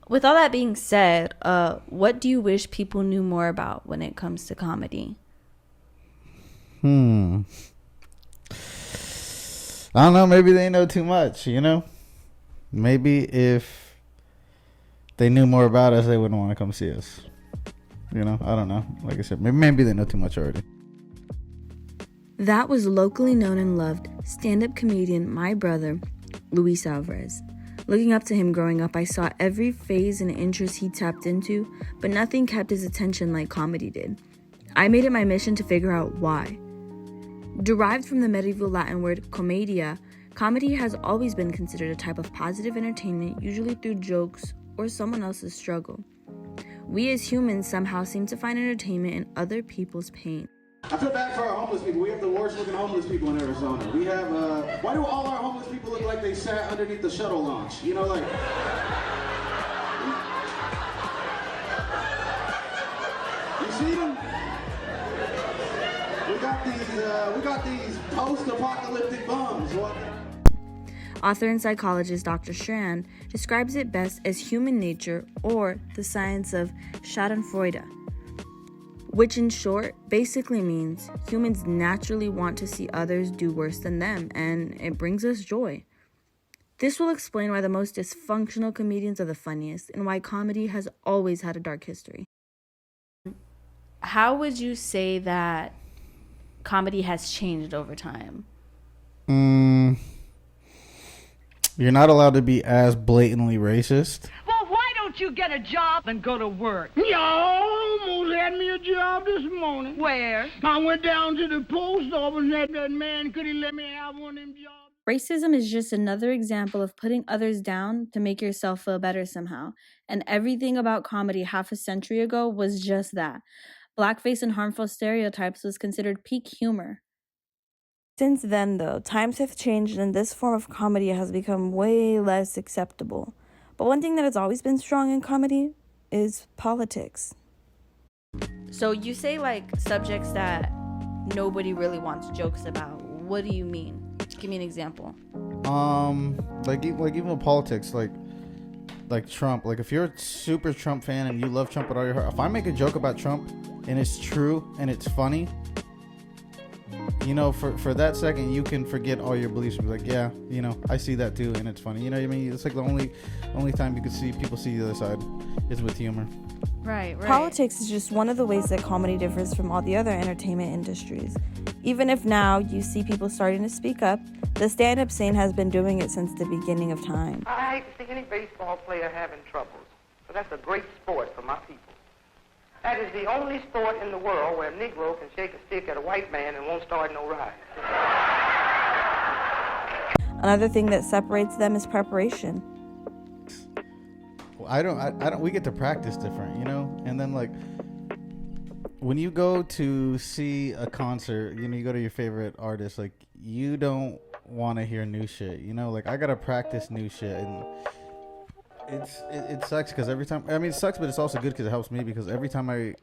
With all that being said, what do you wish people knew more about when it comes to comedy? Hmm. I don't know. Maybe they know too much. Maybe if they knew more about us, they wouldn't want to come see us. I don't know. Like I said, maybe they know too much already. That was locally known and loved stand-up comedian my brother, Luis Alvarez. Looking up to him growing up, I saw every phase and interest he tapped into, but nothing kept his attention like comedy did. I made it my mission to figure out why. Derived from the medieval Latin word commedia, comedy has always been considered a type of positive entertainment, usually through jokes or someone else's struggle. We as humans somehow seem to find entertainment in other people's pain. I feel bad for our homeless people. We have the worst looking homeless people in Arizona. We have, why do all our homeless people look like they sat underneath the shuttle launch? You see them? We got these post-apocalyptic bums. Author and psychologist Dr. Strand describes it best as human nature, or the science of Schadenfreude, which in short basically means humans naturally want to see others do worse than them, and it brings us joy. This will explain why the most dysfunctional comedians are the funniest, and why comedy has always had a dark history. How would you say that comedy has changed over time? You're not allowed to be as blatantly racist. Well, why don't you get a job and go to work? You almost had me a job this morning. Where? I went down to the post office and asked that man, could he let me have one of them jobs? Racism is just another example of putting others down to make yourself feel better somehow. And everything about comedy half a century ago was just that. Blackface and harmful stereotypes was considered peak humor. Since then, though, times have changed and this form of comedy has become way less acceptable. But one thing that has always been strong in comedy is politics. So you say subjects that nobody really wants jokes about. What do you mean? Give me an example. Even with politics, like Trump. Like if you're a super Trump fan and you love Trump with all your heart, if I make a joke about Trump and it's true and it's funny, for that second you can forget all your beliefs and be like, yeah, I see that too and it's funny. You know what I mean? It's like the only time you can see people see the other side is with humor. Right. Politics is just one of the ways that comedy differs from all the other entertainment industries. Even if now you see people starting to speak up, the stand-up scene has been doing it since the beginning of time. I hate to see any baseball player having troubles, but that's a great sport for my people. That is the only sport in the world where a Negro can shake a stick at a white man and won't start no riot. Another thing that separates them is preparation. We get to practice different, and then when you go to see a concert, you go to your favorite artist, you don't want to hear new shit, I gotta practice new shit, and it sucks because every time, it sucks, but it's also good because it helps me, because every time I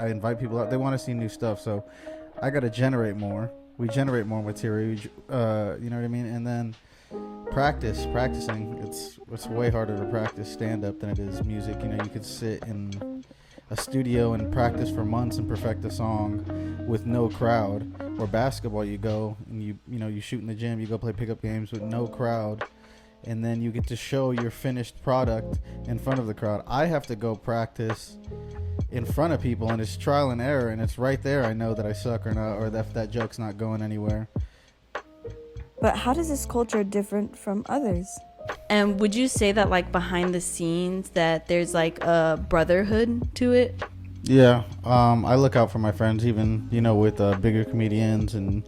invite people out, they want to see new stuff, so I gotta generate more. We generate more material, you know what I mean, and then practicing. It's way harder to practice stand-up than it is music. You could sit in a studio and practice for months and perfect a song with no crowd. Or basketball, you go and you shoot in the gym, you go play pickup games with no crowd, and then you get to show your finished product in front of the crowd. I have to go practice in front of people, and it's trial and error, and it's right there I know that I suck or not, or that joke's not going anywhere. But how does this culture different from others? And would you say that behind the scenes that there's a brotherhood to it? Yeah, I look out for my friends, even with bigger comedians, and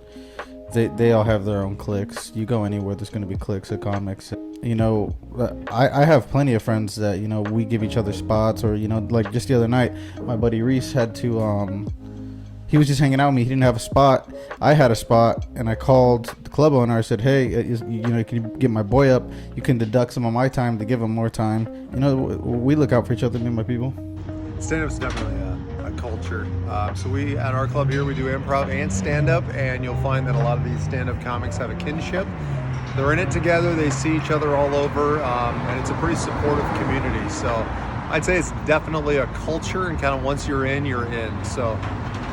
they all have their own cliques. You go anywhere, there's going to be cliques of comics. I have plenty of friends that we give each other spots, or just the other night, my buddy Reese had to he was just hanging out with me. He didn't have a spot. I had a spot, and I called the club owner. I said, hey, can you get my boy up? You can deduct some of my time to give him more time. We look out for each other, me and my people. Stand-up's definitely a culture. So we, at our club here, we do improv and stand-up, and you'll find that a lot of these stand-up comics have a kinship. they're in it together. They see each other all over, and it's a pretty supportive community. So I'd say it's definitely a culture, and kind of once you're in, you're in. So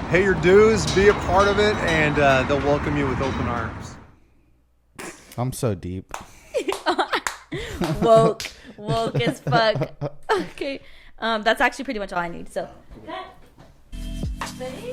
pay your dues, be a part of it, and they'll welcome you with open arms. I'm so deep. woke as fuck. Okay, that's actually pretty much all I need. So. Ready?